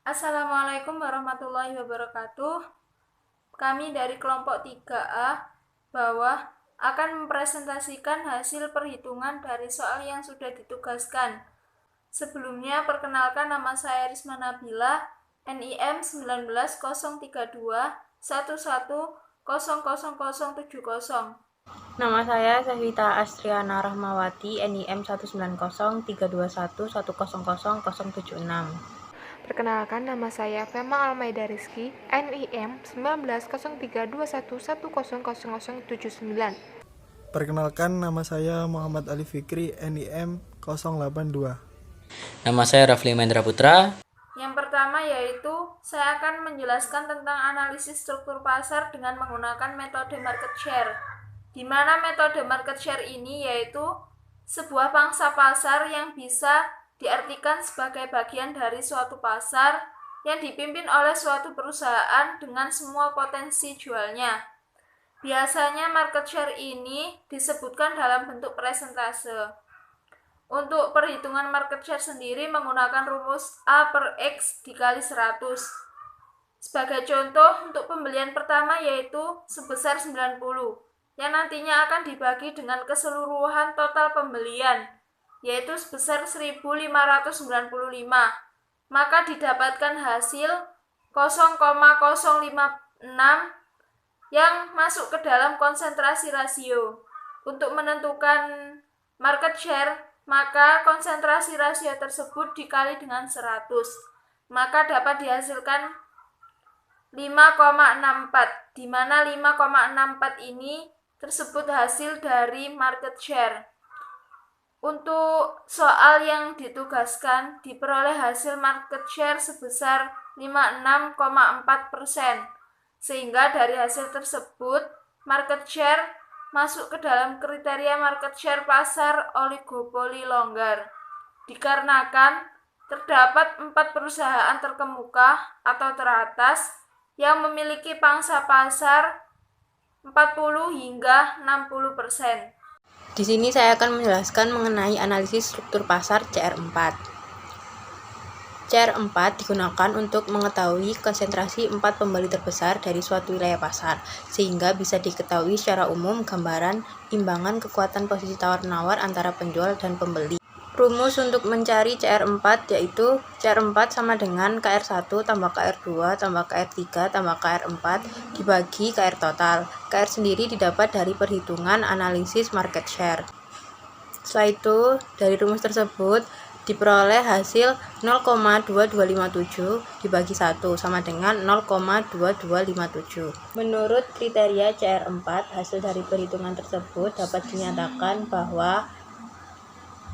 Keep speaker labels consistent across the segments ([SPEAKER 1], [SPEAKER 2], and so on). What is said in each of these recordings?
[SPEAKER 1] Assalamualaikum warahmatullahi wabarakatuh. Kami dari kelompok 3A bawah akan mempresentasikan hasil perhitungan dari soal yang sudah ditugaskan. Sebelumnya, perkenalkan, nama saya Risma Nabila, NIM 19013110070.
[SPEAKER 2] Nama saya Sevita Astriana Rahmawati, NIM 190321100100076.
[SPEAKER 3] Perkenalkan, nama saya Fema Almaida Rizky, NIM 1903111000079.
[SPEAKER 4] Perkenalkan, nama saya Muhammad Ali Fikri, NIM 082.
[SPEAKER 5] Nama saya Rafli Mendra Putra.
[SPEAKER 1] Yang pertama yaitu saya akan menjelaskan tentang analisis struktur pasar dengan menggunakan metode market share. Di mana metode market share ini yaitu sebuah pangsa pasar yang bisa diartikan sebagai bagian dari suatu pasar yang dipimpin oleh suatu perusahaan dengan semua potensi jualnya. Biasanya market share ini disebutkan dalam bentuk persentase. Untuk perhitungan market share sendiri menggunakan rumus A per X dikali 100. Sebagai contoh, untuk pembelian pertama yaitu sebesar 90, yang nantinya akan dibagi dengan keseluruhan total pembelian, yaitu sebesar 1595. Maka didapatkan hasil 0,056 yang masuk ke dalam konsentrasi rasio. Untuk menentukan market share, maka konsentrasi rasio tersebut dikali dengan 100, maka dapat dihasilkan 5,64, di mana 5,64 ini tersebut hasil dari market share. Untuk soal yang ditugaskan, diperoleh hasil market share sebesar 56,4%, sehingga dari hasil tersebut market share masuk ke dalam kriteria market share pasar oligopoli longgar, dikarenakan terdapat 4 perusahaan terkemuka atau teratas yang memiliki pangsa pasar 40 hingga 60%.
[SPEAKER 2] Di sini saya akan menjelaskan mengenai analisis struktur pasar CR4. CR4 digunakan untuk mengetahui konsentrasi 4 pembeli terbesar dari suatu wilayah pasar, sehingga bisa diketahui secara umum gambaran imbangan kekuatan posisi tawar-menawar antara penjual dan pembeli. Rumus untuk mencari CR4 yaitu CR4 sama dengan KR1 tambah KR2 tambah KR3 tambah KR4 dibagi KR total. KR sendiri didapat dari perhitungan analisis market share. Setelah itu, dari rumus tersebut diperoleh hasil 0,2257 dibagi 1 sama dengan 0,2257. Menurut kriteria CR4, hasil dari perhitungan tersebut dapat dinyatakan bahwa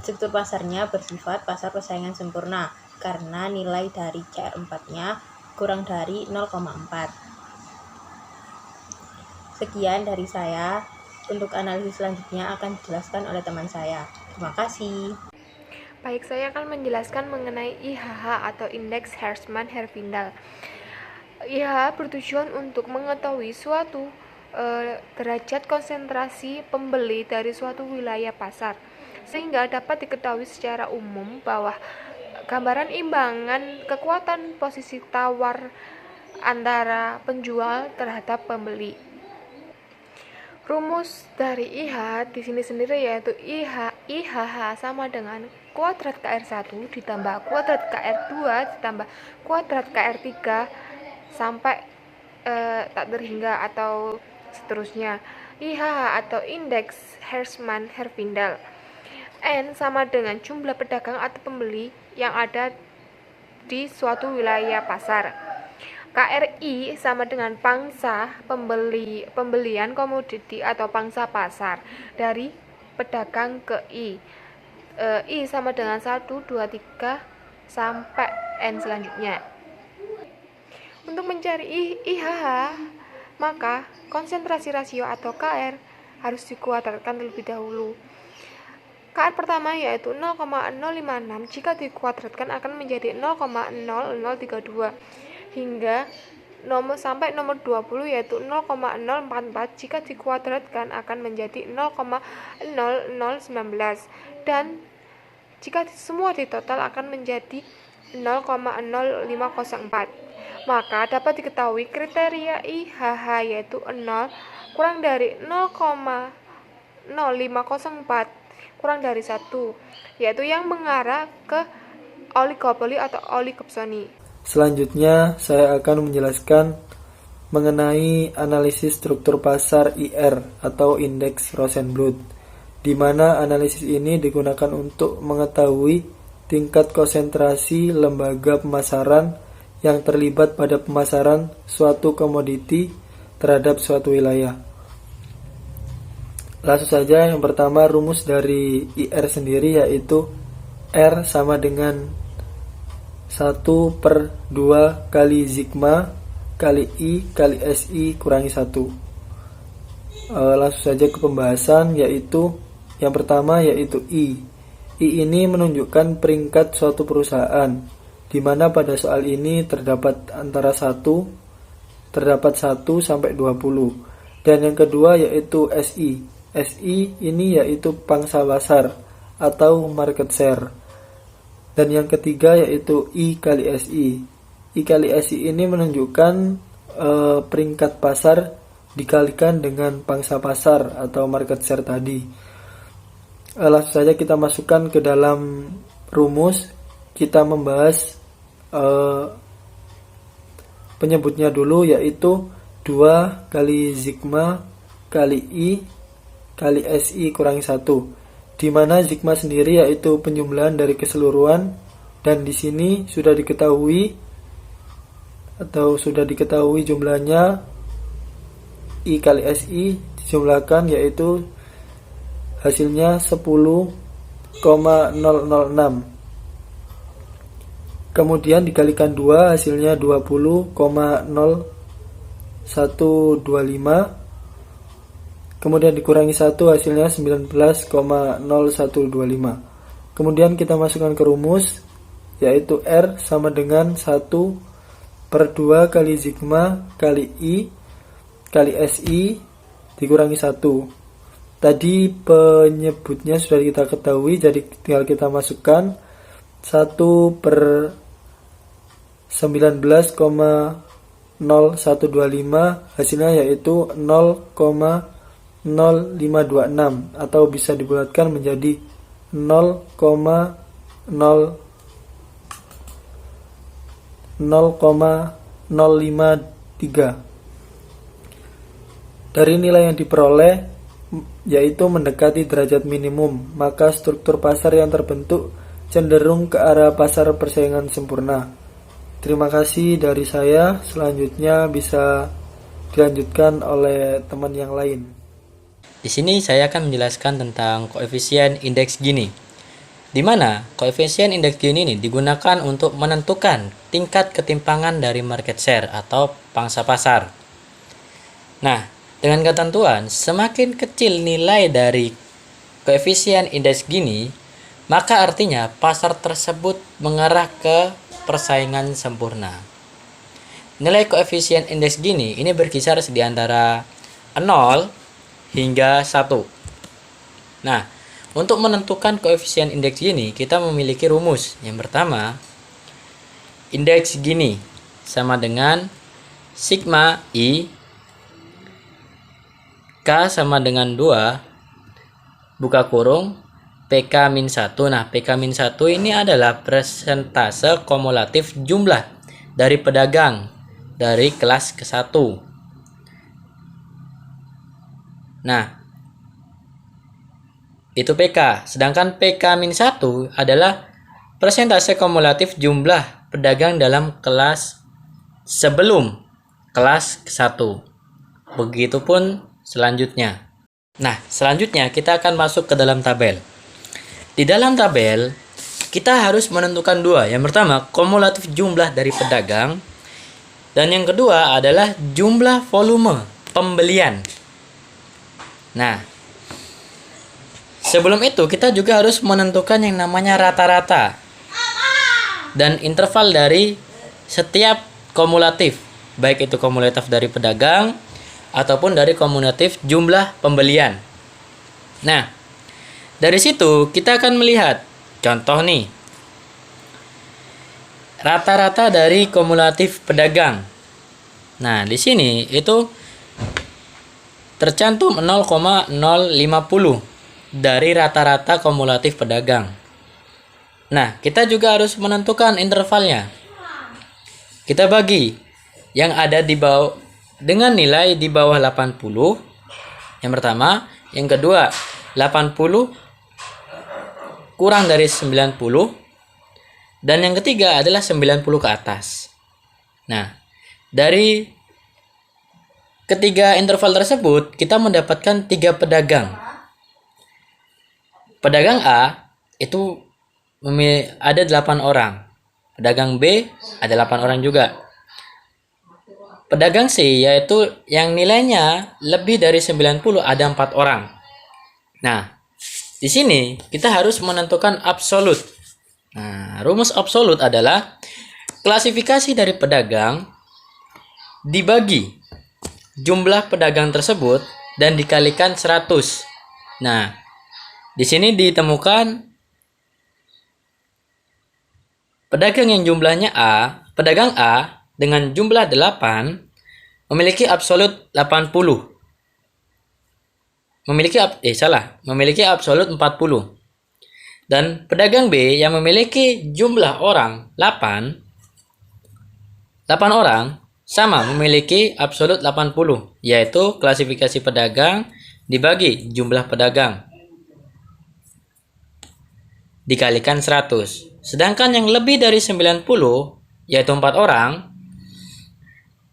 [SPEAKER 2] struktur pasarnya bersifat pasar persaingan sempurna karena nilai dari CR4-nya kurang dari 0,4. Sekian dari saya. Untuk analisis selanjutnya akan dijelaskan oleh teman saya. Terima kasih.
[SPEAKER 3] Baik, saya akan menjelaskan mengenai IHH atau Indeks Hersman-Herfindahl. IHH bertujuan untuk mengetahui suatu derajat konsentrasi pembeli dari suatu wilayah pasar, sehingga dapat diketahui secara umum bahwa gambaran imbangan kekuatan posisi tawar antara penjual terhadap pembeli. Rumus dari IHH di sini sendiri yaitu IHH sama dengan kuadrat KR1 ditambah kuadrat KR2 ditambah kuadrat KR3 sampai tak terhingga atau seterusnya. IHH atau Indeks Hersman-Herfindahl. N sama dengan jumlah pedagang atau pembeli yang ada di suatu wilayah pasar. KRI sama dengan pangsa pembelian komoditi atau pangsa pasar dari pedagang ke I. I sama dengan 1, 2, 3 sampai N selanjutnya. Untuk mencari IHH, maka konsentrasi rasio atau KR harus dikuadratkan terlebih dahulu. KR pertama yaitu 0,056 jika dikuadratkan akan menjadi 0,0032 hingga sampai nomor 20 yaitu 0,044 jika dikuadratkan akan menjadi 0,0019 dan jika semua ditotal akan menjadi 0,0504. Maka dapat diketahui kriteria IHH yaitu 0 kurang dari 0,0504 kurang dari 1, yaitu yang mengarah ke oligopoli atau oligopsoni.
[SPEAKER 4] Selanjutnya, saya akan menjelaskan mengenai analisis struktur pasar IR atau indeks Rosenbluth, di mana analisis ini digunakan untuk mengetahui tingkat konsentrasi lembaga pemasaran yang terlibat pada pemasaran suatu komoditi terhadap suatu wilayah. Langsung saja, yang pertama rumus dari IR sendiri yaitu R sama dengan 1/2 kali sigma kali I kali SI kurangi 1. Langsung saja ke pembahasan, yaitu yang pertama yaitu I. I ini menunjukkan peringkat suatu perusahaan, di mana pada soal ini terdapat antara 1 sampai 20. Dan yang kedua yaitu SI. SI ini yaitu pangsa pasar atau market share. Dan yang ketiga yaitu I kali SI. I kali SI ini menunjukkan peringkat pasar dikalikan dengan pangsa pasar atau market share tadi. Langsung saja kita masukkan ke dalam rumus. Kita membahas penyebutnya dulu, yaitu 2 kali sigma kali I kali SI kurangi 1, di mana sigma sendiri yaitu penjumlahan dari keseluruhan, dan di sini sudah diketahui jumlahnya I kali SI dijumlahkan, yaitu hasilnya 10,006. Kemudian dikalikan 2 hasilnya 20,0125. Kemudian dikurangi 1 hasilnya 19,0125. Kemudian kita masukkan ke rumus, yaitu R sama dengan 1/2 kali sigma kali I kali SI dikurangi 1. Tadi penyebutnya sudah kita ketahui, jadi tinggal kita masukkan 1/19,0125, hasilnya yaitu 0,0526, atau bisa dibulatkan menjadi 0,053. Dari nilai yang diperoleh, yaitu mendekati derajat minimum, maka struktur pasar yang terbentuk cenderung ke arah pasar persaingan sempurna. Terima kasih dari saya. Selanjutnya bisa dilanjutkan oleh teman yang lain.
[SPEAKER 5] Di sini saya akan menjelaskan tentang koefisien indeks Gini, di mana koefisien indeks Gini ini digunakan untuk menentukan tingkat ketimpangan dari market share atau pangsa pasar. Nah, dengan ketentuan semakin kecil nilai dari koefisien indeks Gini, maka artinya pasar tersebut mengarah ke persaingan sempurna. Nilai koefisien indeks Gini ini berkisar di antara 0 hingga 1. Nah, untuk menentukan koefisien indeks Gini, kita memiliki rumus. Yang pertama, indeks Gini sama dengan sigma I K sama dengan 2 buka kurung PK-1. Nah, PK-1 ini adalah persentase kumulatif jumlah dari pedagang dari kelas ke-1. Nah, itu PK. Sedangkan PK-1 adalah persentase kumulatif jumlah pedagang dalam kelas sebelum kelas ke-1. Begitupun selanjutnya. Nah, selanjutnya kita akan masuk ke dalam tabel. Di dalam tabel, kita harus menentukan dua. Yang pertama, kumulatif jumlah dari pedagang. Dan yang kedua adalah jumlah volume pembelian. Nah, sebelum itu kita juga harus menentukan yang namanya rata-rata dan interval dari setiap kumulatif, baik itu kumulatif dari pedagang ataupun dari kumulatif jumlah pembelian. Nah, dari situ kita akan melihat contoh nih. rata-rata dari kumulatif pedagang. Nah, di sini itu tercantum 0,050 dari rata-rata kumulatif pedagang. Nah, kita juga harus menentukan intervalnya. Kita bagi yang ada di bawah dengan nilai di bawah 80. Yang pertama, yang kedua 80 kurang dari 90, dan yang ketiga adalah 90 ke atas. Nah, dari ketiga interval tersebut kita mendapatkan 3 pedagang. Pedagang A itu ada 8 orang. Pedagang B ada 8 orang juga. Pedagang C yaitu yang nilainya lebih dari 90 ada 4 orang. Nah, di sini kita harus menentukan absolut. Nah, rumus absolut adalah klasifikasi dari pedagang dibagi jumlah pedagang tersebut dan dikalikan 100. Nah, di sini ditemukan pedagang yang jumlahnya pedagang A dengan jumlah 8 memiliki absolut 80. Memiliki absolut 40. Dan pedagang B yang memiliki jumlah orang 8 orang sama memiliki absolut 80, yaitu klasifikasi pedagang dibagi jumlah pedagang dikalikan 100. Sedangkan yang lebih dari 90 yaitu 4 orang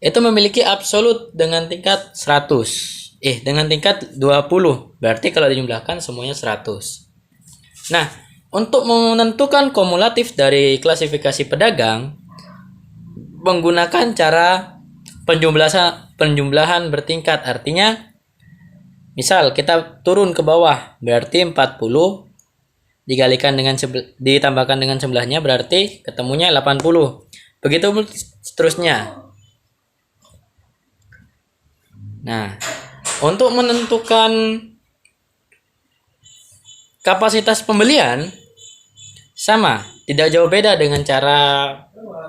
[SPEAKER 5] itu memiliki absolut dengan tingkat 100. Dengan tingkat 20. Berarti kalau dijumlahkan semuanya 100. Nah, untuk menentukan kumulatif dari klasifikasi pedagang menggunakan cara penjumlahan bertingkat. Artinya, misal kita turun ke bawah, berarti 40 dikalikan dengan ditambahkan dengan sebelahnya berarti ketemunya 80. Begitu seterusnya. Nah, untuk menentukan kapasitas pembelian sama, tidak jauh beda dengan cara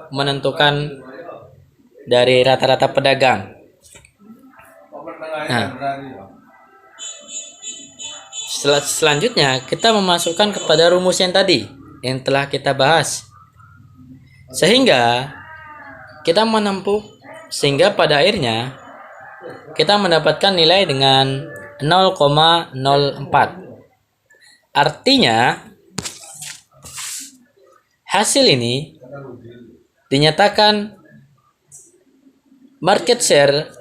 [SPEAKER 5] menentukan dari rata-rata pedagang. Nah, selanjutnya kita memasukkan kepada rumus yang tadi yang telah kita bahas. Sehingga pada akhirnya kita mendapatkan nilai dengan 0,04. Artinya hasil ini dinyatakan market share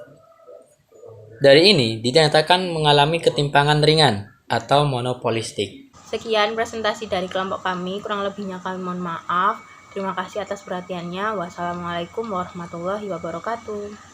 [SPEAKER 5] dari ini dinyatakan mengalami ketimpangan ringan atau monopolistik.
[SPEAKER 2] Sekian presentasi dari kelompok kami, kurang lebihnya kami mohon maaf. Terima kasih atas perhatiannya. Wassalamualaikum warahmatullahi wabarakatuh.